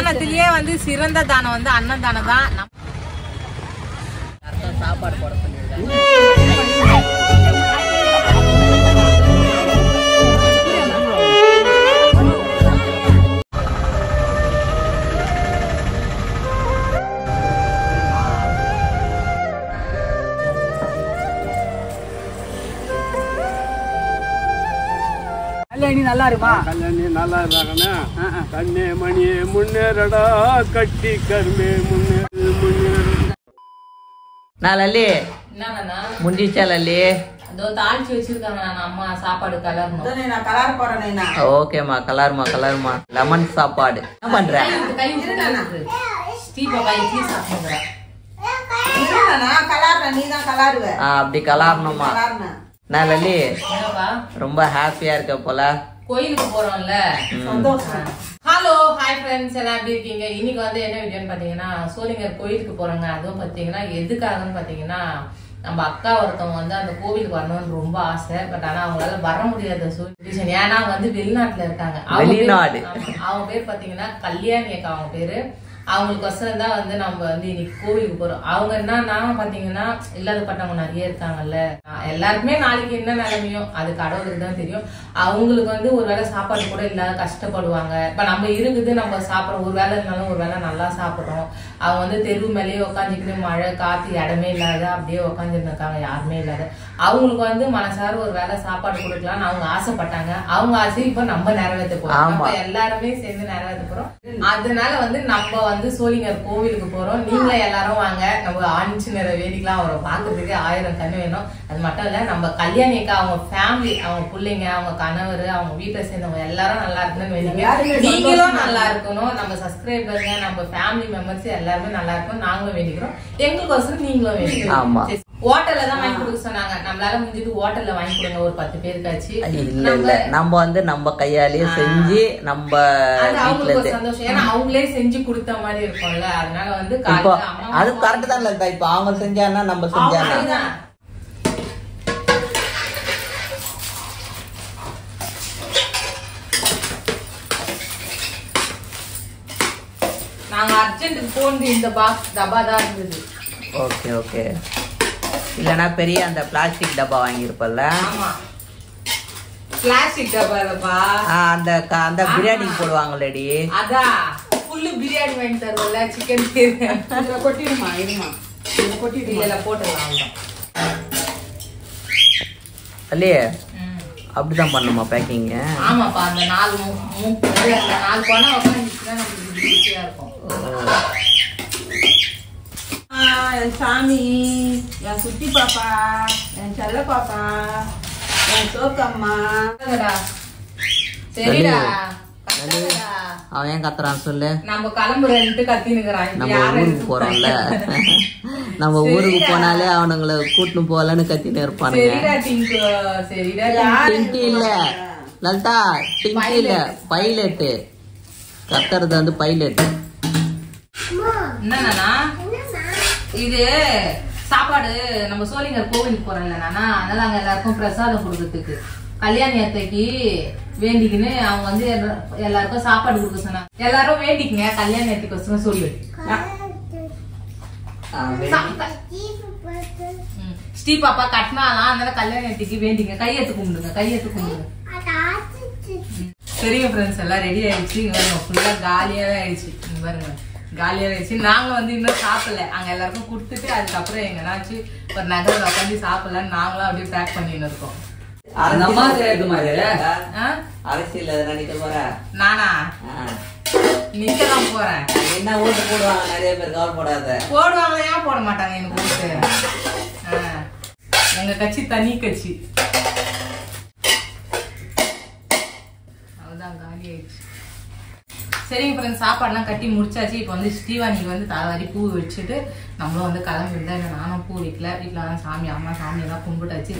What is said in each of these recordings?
தானத்திலேயே வந்து சிறந்த தானம் வந்து அன்னதானம் தான். சாப்பாடு போட சொல்லியிருக்காங்க. கல்யாணி நல்லா இருமா? கல்யாணி நல்லா இருக்காங்கண்ணா. கண்ணே மணியே முன்னேறடா, கட்டி கரும்பே முன்னேறு. நான் லல்லி முடிச்சா லல்லி தாளிச்சு வச்சிருக்காங்க. அம்மா சாப்பாடு கலரணும். நான் கலர் போறேன். ஓகேமா கலருமா கலருமா. லெமன் சாப்பாடு என்ன பண்ற? அப்படி கலரணுமா? நான் லல்லி ரொம்ப ஹாப்பியா இருக்க போல. கோயிலுக்கு போறோம்ல, சந்தோஷம். ஹலோ ஹாய் ஃப்ரெண்ட்ஸ், எல்லாம் எப்படி இருக்கீங்க? இன்னைக்கு வந்து என்ன வீடியோன்னு பாத்தீங்கன்னா சோளிங்கர் கோயிலுக்கு போறோங்க. அதுவும் பாத்தீங்கன்னா எதுக்காகன்னு பாத்தீங்கன்னா நம்ம அக்கா ஒருத்தவங்க வந்து அந்த கோவிலுக்கு வரணும்னு ரொம்ப ஆசை. பட் ஆனா அவங்களால வர முடியாத சூழ்நிலை. ஏன்னா வந்து வெளிநாட்டுல இருக்காங்க. அவங்க பேர் பாத்தீங்கன்னா கல்யாணி அக்கா. அவங்க பேரு அவங்களுக்கு வசனம் தான் வந்து நம்ம வந்து இன்னைக்கு கோவிலுக்கு போறோம். அவங்க என்னன்னா பாத்தீங்கன்னா இல்லாதப்பட்டவங்க நிறைய இருக்காங்கல்ல. எல்லாருக்குமே நாளைக்கு என்ன நிலைமையோ அது கடவுளுக்கு தான் தெரியும். அவங்களுக்கு வந்து ஒரு வேளை சாப்பாடு கூட இல்லாத கஷ்டப்படுவாங்க. இப்ப நம்ம இருக்குது, நம்ம சாப்பிடறோம், ஒரு வேலை இருந்தாலும் ஒரு வேலை நல்லா சாப்பிடுறோம். அவங்க வந்து தெருவு மேலேயே உட்காந்துக்கிட்டு மழை காத்து இடமே இல்லாத அப்படியே உட்காந்துட்டு இருக்காங்க, யாருமே இல்லாத. அவங்களுக்கு வந்து மனசார ஒரு வேலை சாப்பாடு கொடுக்கலாம்னு அவங்க ஆசைப்பட்டாங்க. அவங்க ஆசை இப்ப நம்ம நிறைவேற்ற போறோம். எல்லாருமே சேர்ந்து நிறைவேற்ற போறோம். அதனால வந்து நம்ம வந்து சோளிங்கர் கோவிலுக்கு போறோம். நீங்களே எல்லாரும் வாங்க, நம்ம ஆணிச்சு நிற வேடிக்கலாம். அவரை பாக்குறதுக்கு 1000 கண்ணு வேணும். அது மட்டும் இல்ல, நம்ம கல்யாணிக்கா அவங்க ஃபேமிலி, அவங்க பிள்ளைங்க, அவங்க கணவர், அவங்க வீட்டை சேர்ந்தவங்க எல்லாரும் நல்லா இருக்கணும்னு வேண்டிங்க. நீங்களும் நல்லா இருக்கணும். நம்ம சப்ஸ்கிரைபருங்க, நம்ம ஃபேமிலி மெம்பர்ஸ் எல்லாருமே நல்லா இருக்கணும் நாங்களும் வேண்டிக்கிறோம். எங்களுக்கோசரம் நீங்களும் வேண்டிக்கிறோம். ஹோட்டல்ல தான் வாங்கி கொடுக்க சொன்னாங்க. நம்மளால முடிஞ்சது ஹோட்டல்ல வாங்கி கொடுங்க ஒரு 10 பேருக்காச்சு. இல்ல இல்ல, நம்ம வந்து நம்ம கையாலேயே செஞ்சு நம்ம அவங்களுக்கு சந்தோஷம். ஏன்னா அவங்களே செஞ்சு கொடுத்த மாதிரி இருக்கும்ல. அதனால வந்து அது கரெக்ட் தான் இல்ல. இப்ப அவங்க செஞ்சாங்கன்னா நம்ம செஞ்சாங்க. நாங்க அர்ஜென்ட்டுக்கு போனது இந்த பாக்ஸ் டப்பா தான் இருந்தது. Okay okay. இல்லனா பெரிய அந்த பிளாஸ்டிக் டப்பா வாங்கியிருப்பல்ல. ஆமா, பிளாஸ்டிக் டப்பா இல்லப்பா. அந்த அந்த பிரியாணி போடுவாங்களேடி, அதான் ஃபுல் பிரியாணி வாங்கி தருவல்ல. சிக்கன் இதுல கொட்டிடுமா? இருமா, இது கொட்டிடு. இல்ல போட்டுடலாம். அவ்வளவுதான். அல்லையே அப்படிதான் பண்ணுமா பேக்கிங்? ஆமாப்பா, அந்த 4 கோண உட்காந்துச்சுன்னா நமக்கு ஈஸியா இருக்கும். என் சாமி, என் சுத்தி பாப்பா, என் செல்ல பாப்பா, என் சோக்கம்மா. சரிடா, அவன் ஏன் கத்துறான் சொல்லு. நம்ம கிளம்புறேன்ட்டு கத்தினுக்குறான். நம்ம ஊருக்கு போறோம்ல, நம்ம ஊருக்கு போனாலே அவனுங்களை கூட்டினு போகலன்னு கத்தின்னு இருப்பானுங்க. டிங்கி இல்ல லலிதா, டிங்கி இல்ல, பைலட்டு. கத்துறது வந்து பைலட்டு. என்னன்னா இது சாப்பாடு நம்ம சோளிங்கர் கோவிலுக்கு போறோம்ல நானா, அதனால அங்க எல்லாருக்கும் பிரசாதம் கொடுக்கறதுக்கு கல்யாணி அத்தைக்கு வேண்டிக்கின்னு அவங்க வந்து எல்லாருக்கும் சாப்பாடு கொடுக்க சொன்னாங்க. எல்லாரும் வேண்டிக்குங்க கல்யாணி அத்தைக்கு சொல்லு. ஸ்ரீ பாப்பா கட்டினாலாம், அதனால கல்யாணி அத்தைக்கு வேண்டிங்க. கையெழுத்து கும்பிடுங்க, கையெழுத்து கும்பிடுங்க. சரிங்க ஃப்ரெண்ட்ஸ், எல்லாம் ரெடி ஆயிடுச்சு. இங்க ஃபுல்லா காலியாவே ஆயிடுச்சு. இங்க பாருங்க, காலியா ஆயிடுச்சு. நாங்க வந்து இன்னும் சாப்பிடல. அங்க எல்லாருக்கும் கொடுத்துட்டு அதுக்கப்புறம் எங்கனாச்சு ஒரு நகரில் உட்காந்து சாப்பிடலான்னு நாங்களும் அப்படியே பேக் பண்ணின்னு இருக்கோம். அரசியல் நடிக்க போற நானா? நிக்கலாம் போறேன். என்ன ஓட்டு போடுவாங்க நிறைய பேர், கவலை போடாத. போடுவாங்க, ஏன் போட மாட்டாங்க எனக்கு ஓட்டு? எங்க கட்சி தனி கட்சி. அவ்வளவுதான், காலி ஆயிடுச்சு. சரிங்க ஃப்ரெண்ட்ஸ், சாப்பாடுலாம் கட்டி முடிச்சாச்சு. இப்போ வந்து ஸ்ரீவாணிக்கு வந்து தலைவாரி பூ வச்சுட்டு நம்மளும் வந்து கிளம்பிருந்தா. இல்லை நானும் பூ வைக்கல, வீட்டில் தான் சாமி, அம்மா சாமி எல்லாம் கும்பிட்டாச்சு.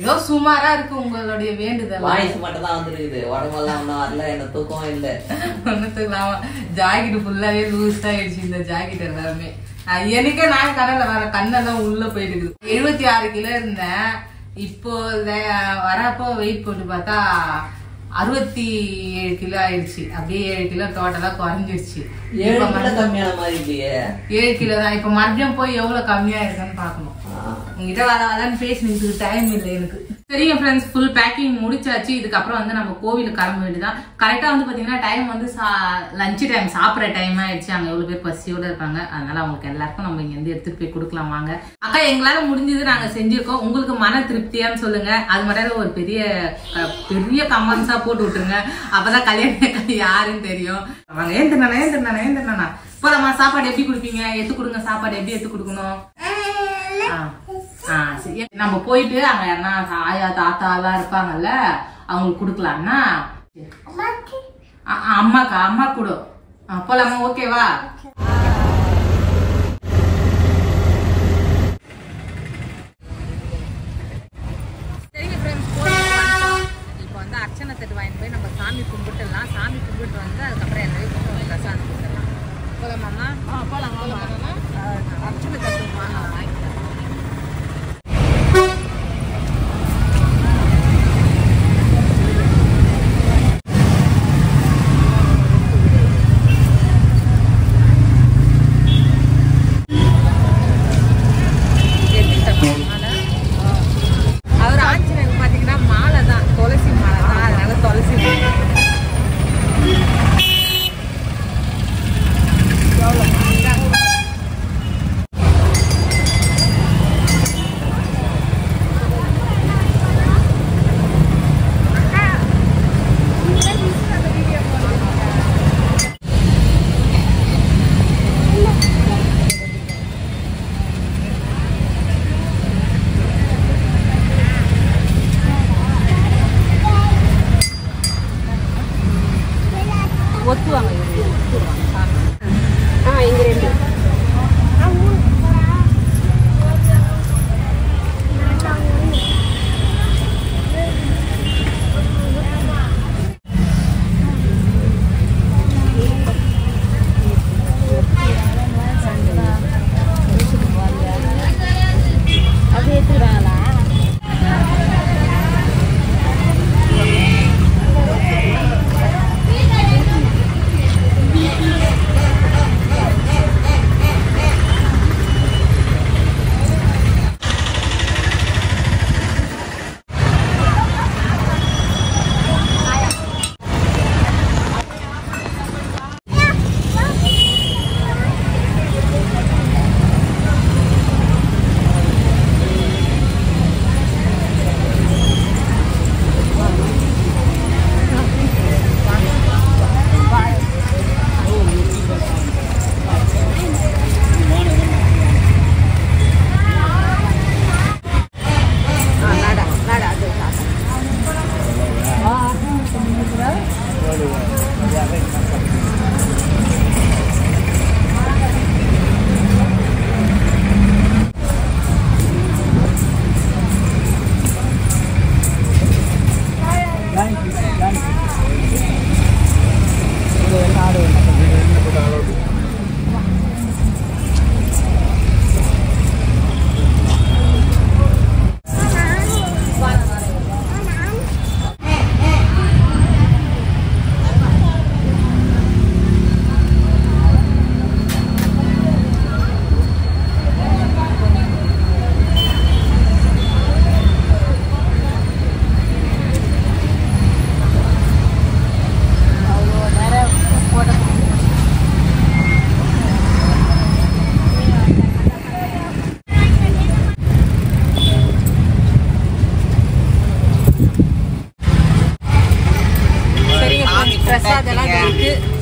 ஏதோ சுமாரா இருக்கு உங்களுடைய வேண்டுதல். வாய்ஸ் மட்டும் தான் வந்துருக்குது, உடம்பெல்லாம் ஒன்றும் வரல. என்ன தூக்கம் இல்லை, ஒன்னும் தூக்கலாம். ஜாக்கெட் ஃபுல்லாவே லூஸ் ஆயிடுச்சு இந்த ஜாக்கெட் எல்லாமே. எனக்கே நான் கடல்ல வர கண்ணெல்லாம் உள்ள போயிட்டு இருக்குது. 76 கிலோ இருந்தேன். இப்போ வரப்போ வெயிட் போட்டு பார்த்தா 67 கிலோ ஆயிடுச்சு. அப்படியே 7 கிலோ டோட்டலா குறைஞ்சிருச்சு. 7 கிலோ கம்மியான மாதிரி இல்லையே. 7 கிலோ தான். இப்ப மறுபடியும் போய் எவ்வளவு கம்மியா இருக்குன்னு பாக்கணும். உங்ககிட்ட வரதான் பேசினதுக்கு டைம் இல்லை எனக்கு. சரிங்க ஃப்ரெண்ட்ஸ், ஃபுல் பேக்கிங் முடிச்சாச்சு. இதுக்கப்புறம் வந்து நம்ம கோவிலுக்கு கிளம்ப வேண்டியதான். கரெக்டா வந்து பாத்தீங்கன்னா டைம் வந்து லஞ்ச் டைம், சாப்பிட்ற டைம் ஆயிடுச்சு. அங்க எவ்வளவு பேர் பசியோட இருப்பாங்க. அதனால அவங்களுக்கு எல்லாருக்கும் நம்ம இங்க இருந்து எடுத்துட்டு போய் கொடுக்கலாம் வாங்க. அக்கா எங்களால முடிஞ்சது நாங்க செஞ்சிருக்கோம். உங்களுக்கு மன திருப்தியான்னு சொல்லுங்க. அது மட்டும் ஒரு பெரிய பெரிய கமெண்ட்ஸா போட்டு விட்டுருங்க. அப்பதான் கல்யாணம் யாருன்னு தெரியும். வாங்க ஏந்திரனா போலாமா? சாப்பாடு எப்படி கொடுப்பீங்க? எடுத்து கொடுங்க. சாப்பாடு எப்படி எடுத்து கொடுக்கணும்? நம்ம போயிட்டு அங்க என்ன ஆயா தாத்தா எல்லாம் இருப்பாங்கல்ல, அவங்களுக்கு குடுக்கலாம்னா அம்மா கூட போலாமா? ஓகேவா? சரிங்க ஃப்ரெண்ட்ஸ், இப்போ வந்து அர்ச்சனை தட்டு வாங்கிட்டு போய் நம்ம சாமி கும்பிட்டுலாம். சாமி கும்பிட்டு வந்து அதுக்கப்புறம் எல்லாரும் பிரசாதம் கொடுத்துடலாம். போலாமாம்மா? போலாம். அர்ச்சனை தட்டு வாங்கிக்கலாம். அவர் ஆஞ்சநேயர் பாத்தீங்கன்னா மாலை தான், துளசி மாலை தான். அதனால துளசி ஒத்துவாங்க. இங்க 2 அது ஏத்துறாங்களா?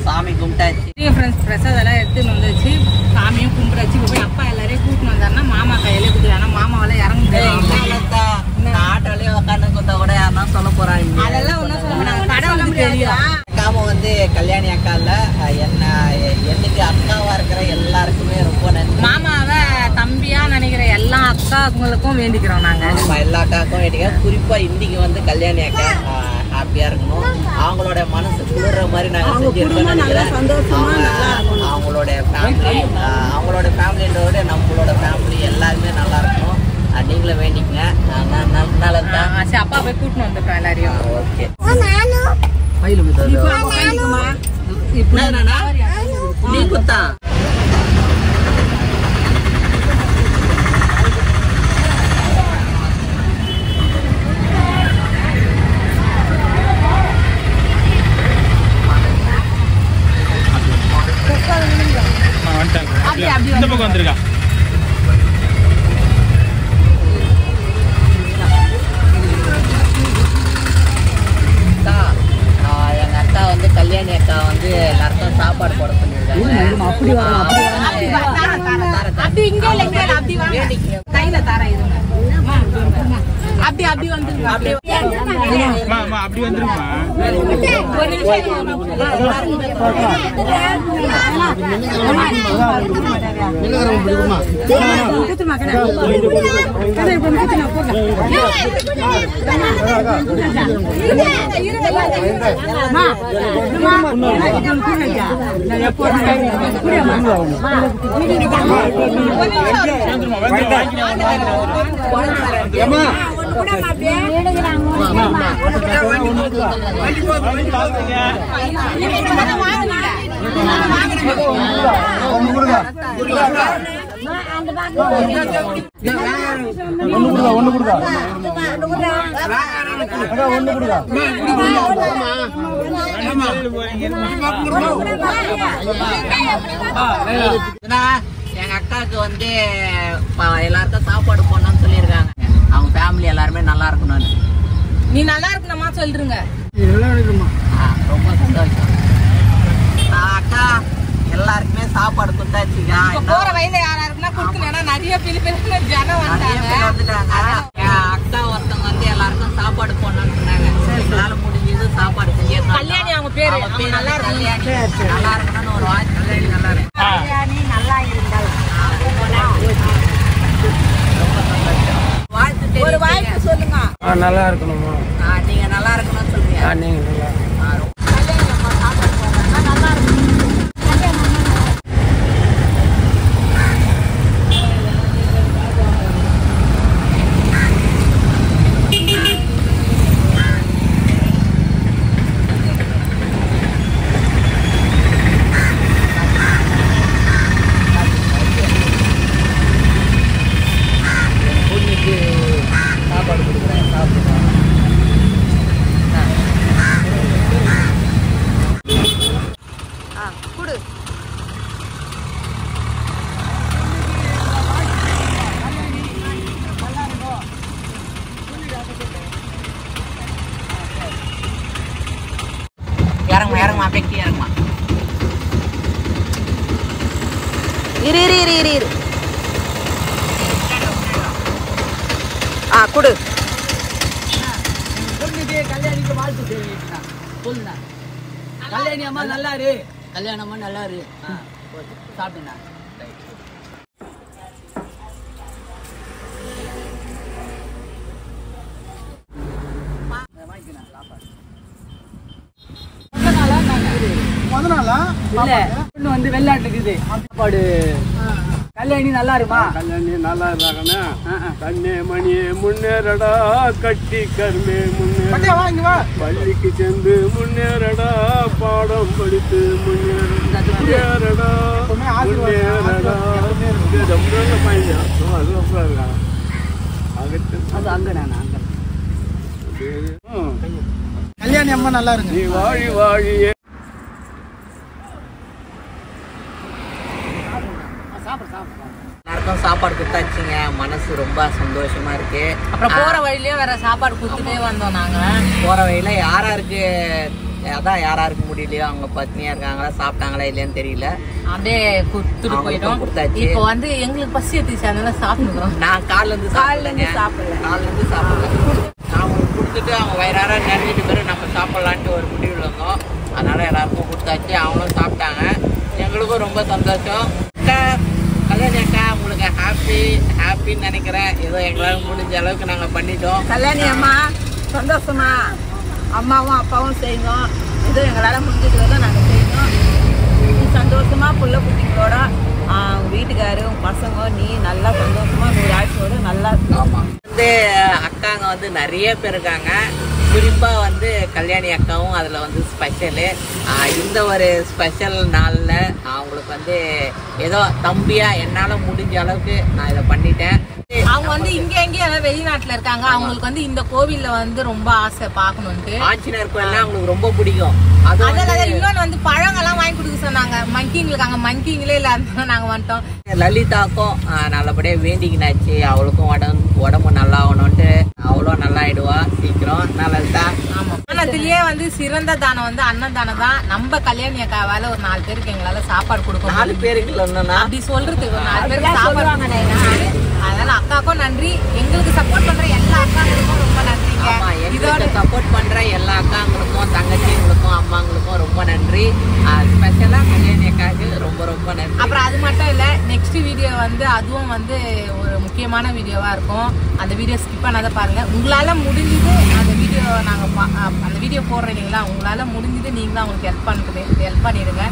சாமி கும்பிட்டாச்சு. பிரசாதெல்லாம் எடுத்துன்னு வந்துச்சு. சாமியும் கும்பிடாச்சு. போய் அப்பா எல்லாரையும் கூட்டின்னு வந்தாருன்னா மாமா கையில குடுக்கலாம். மாமாவெல்லாம் இறங்க ஆட்டோலயே உட்காந்து கொடுத்தா கூட யாருன்னா சொல்ல போறாங்க. அதெல்லாம் ஒன்னும் சொல்ல கடவுளுக்கு தெரியும். அக்காம வந்து கல்யாணி அக்கா இல்ல, என்னைக்கு அக்காவா இருக்கிற எல்லாருக்குமே ரொம்ப நன்றி. மாமாவை தம்பியா நினைக்கிற எல்லா அக்காங்களுக்கும் வேண்டிக்கிறோம் நாங்க. எல்லா அக்காவுக்கும் வேண்டிக்கிறோம். குறிப்பா இன்னைக்கு வந்து கல்யாணி அக்கா ஹாப்பியா இருக்கணும். அவங்களோட மனசு குளிர்ற மாதிரி நாங்க செஞ்சிருக்கோம்னு நினைக்கிறேன். அவங்களோட ஃபேமிலின்றோட நம்மளோட ஃபேமிலி எல்லாருமே நல்லா இருக்கணும். நீங்களும் வேண்டிக்கங்க. சரி அப்பா போய் கூட்டின்னு வந்துட்டோம் எல்லாரையும். ஓகே நீ குத்தா இந்த பக்கம் வந்துருக்கா. எங்க அக்கா வந்து கல்யாணி அக்கா வந்து எல்லாருக்கும் சாப்பாடு போட சொல்லியிருக்காங்க. கையில தர இருங்க. அப்படி அப்படி வந்துருங்க. அப்படி வந்துருமா? ஒரு நிமிஷம் எங்க அக்காவுக்கு வந்து எல்லாருக்கும் சாப்பாடு போடணும்னு சொல்லியிருக்காங்க. அவங்க ஃபேமிலி எல்லாருமே நல்லா இருக்கணும்னு. நீ நல்லா இருக்கணுமா சொல்லிருங்க. ரொம்ப சந்தோஷம் அக்கா. எல்லாருக்குமே சாப்பாடு கொடுத்தாச்சுக்கா. போற வயல யாரா இருக்குன்னா கொடுக்கணும். நிறைய பிள்ளை ஜனம் வந்துட்டாங்க. அக்கா ஒருத்தவங்க வந்து எல்லாருக்கும் சாப்பாடு போடணும்னு சொன்னாங்க. எங்களால முடிஞ்சது சாப்பாடு செஞ்சு கல்யாணி அவங்க பேரு நல்லா இருக்கு. நல்லா இருக்கணும்னு ஒரு வாழ்த்து. கல்யாணி நல்லா இருக்கு. கல்யாணி நல்லா இருந்தால் வாழ்த்து ஒரு வாழ்த்து சொல்லுங்க. நல்லா இருக்கணுமா? நீங்க நல்லா இருக்கணும்னு சொல்றீங்க. நீங்க நல்லா சாப்பாடு கொடுக்குறேன், சாப்பிடுங்க. குடு. இறங்குமா இறங்குமா அப்படியே இறங்குமா. இரு இரு இரு இரு இரு. குடு. கல்யாணிக்கு வாழ்த்து தெரிவிக்கிறேன். சொல்லுங்க. கல்யாணி அம்மா நல்லா இரு. கல்யாணமா நல்லா இரு. சாப்பிடுங்க. வந்து வெள்ளாட்டுக்குது சாப்பாடு. கல்யாணி நல்லா இருக்குமா? கல்யாணி நல்லா இருந்தாங்கன்னா கண்ணே மணியே முன்னேறடா, கட்டி கருமே முன்னேறா, பள்ளிக்கு சென்று முன்னேறடா, பாடம் படித்து முன்னேறடா, முன்னேறடா. கல்யாணி அம்மா நல்லா இருக்கு. நீ வாழி வாழியே. எல்லாருக்கும் சாப்பாடு கொடுத்தாச்சுங்க. மனசு ரொம்ப சந்தோஷமா இருக்கு. அப்புறம் போற வழியிலேயே வேற சாப்பாடு கொடுத்துட்டே வந்தோம் நாங்க. போற வழியில யாராருக்கு அதான் யாராருக்கு முடியலையோ அவங்க பத்னியா இருக்காங்களா, சாப்பிட்டாங்களா இல்லையான்னு தெரியல. அப்படியே கொடுத்துட்டு போயிட்டோம். இப்போ வந்து எங்களுக்கு பசி எடுத்துச்சு, அதனால சாப்பிடுறோம். நான் காலைல இருந்து சாப்பிடல. அவங்க கொடுத்துட்டு அவங்க வயிறார நிறைஞ்சிட்டு பேர் நம்ம சாப்பிடலான்ட்டு ஒரு முடிவில் இருந்தோம். அதனால எல்லாருக்கும் கொடுத்தாச்சு. அவங்களும் சாப்பிட்டாங்க. எங்களுக்கும் ரொம்ப சந்தோஷம். அக்கா கல்யாணி அக்கா உங்களுக்கு ஹாப்பின்னு நினைக்கிறேன். ஏதோ எங்களால் முடிஞ்ச அளவுக்கு நாங்கள் பண்ணிட்டோம். கல்யாணி அம்மா சந்தோஷமா அம்மாவும் அப்பாவும் செய்யணும். ஏதோ எங்களால் முடிஞ்சது நாங்கள் செய்யணும். சந்தோஷமா புள்ள குட்டிங்களோட வீட்டில் வீட்டுக்காரு உங்க பசங்க நீ நல்லா சந்தோஷமா 100 ஆயுசோடு நல்லா வந்து அக்காங்க வந்து நிறைய பேர் இருக்காங்க. குறிப்பா வந்து கல்யாணி அக்காவும் அதுல வந்து ஸ்பெஷலு. இந்த ஒரு ஸ்பெஷல் நாள்ல அவங்களுக்கு வந்து ஏதோ தம்பியா என்னால முடிஞ்ச அளவுக்கு நான் இதை பண்ணிட்டேன். அவங்க வந்து இங்க எங்கேயும் வெளிநாட்டுல இருக்காங்க. அவங்களுக்கு வந்து இந்த கோவில்ல வந்து ரொம்ப ஆசை பாக்கணும்ட்டு. ஆஞ்சநேயர் கோயில்னா அவங்களுக்கு ரொம்ப பிடிக்கும். அதனால இன்னொன்னு வந்து பழங்கெல்லாம் வாங்கி கொடுக்க சொன்னாங்க. மங்கிங்களுக்கு அங்க மங்கிங்களே இல்லாத நாங்க வந்துட்டோம். லலிதாக்கும் நல்லபடியா வேண்டிக்கினாச்சு. அவளுக்கும் உடம்பு நல்லா ஆகணும்ட்டு அவளும் நல்லா ஆயிடுவா சீக்கிரம். லலிதா ஆமா தானத்திலேயே வந்து சிறந்த தானம் வந்து அன்னதானம் தான். நம்ம கல்யாணி அக்காவால ஒரு 4 பேருக்கு எங்களால சாப்பாடு கொடுக்கணும். 4 பேருக்கு இல்லைன்னா அப்படி சொல்றதுக்கு ஒரு 4 பேருக்கு சாப்பாடு. அதனால அக்காக்கும் நன்றி. எங்களுக்கு சப்போர்ட் பண்ற எல்லா அக்காங்களுக்கும் ரொம்ப நன்றிங்க. இதோட சப்போர்ட் பண்ற எல்லா அக்காங்களுக்கும் தங்கச்சிங்களுக்கும் அம்மாங்களுக்கும் ரொம்ப நன்றி. ஸ்பெஷலா கல்யாணி அக்காவுக்கு ரொம்ப ரொம்ப நன்றி. அப்புறம் அது மட்டும் இல்ல நெக்ஸ்ட் வீடியோ வந்து அதுவும் வந்து ஒரு முக்கியமான வீடியோவா இருக்கும். அந்த வீடியோ ஸ்கிப் பண்ணாத பாருங்க. உங்களால முடிஞ்சது அந்த வீடியோ நாங்க அந்த வீடியோ போடுறீங்களா, உங்களால முடிஞ்சது நீங்களும் அவங்களுக்கு ஹெல்ப் பண்ணிடுங்க.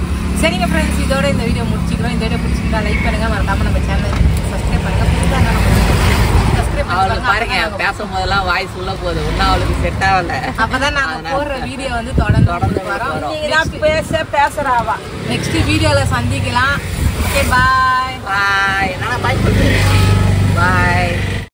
சரிங்க ஃப்ரெண்ட்ஸ், இதோட இந்த வீடியோ முடிச்சுக்கிறோம். இந்த வீடியோ பிடிச்சிருந்தா லைக் பண்ணுங்க, மறக்காம நம்ம சேனல் சப்ஸ்கிரைப் பண்ணுங்க. பாருங்க பேசும்போதெல்லாம் வாய்ஸ் உள்ள போகுது. ஒன்னும் அவளுக்கு செட் ஆகல. அப்பதான் நாங்க போடுற வீடியோ வந்து தொடர்ந்து வரோம். நீங்க பேசுறாவா நெக்ஸ்ட் வீடியோல சந்திக்கலாம். Okay bye. பாய். பாய்.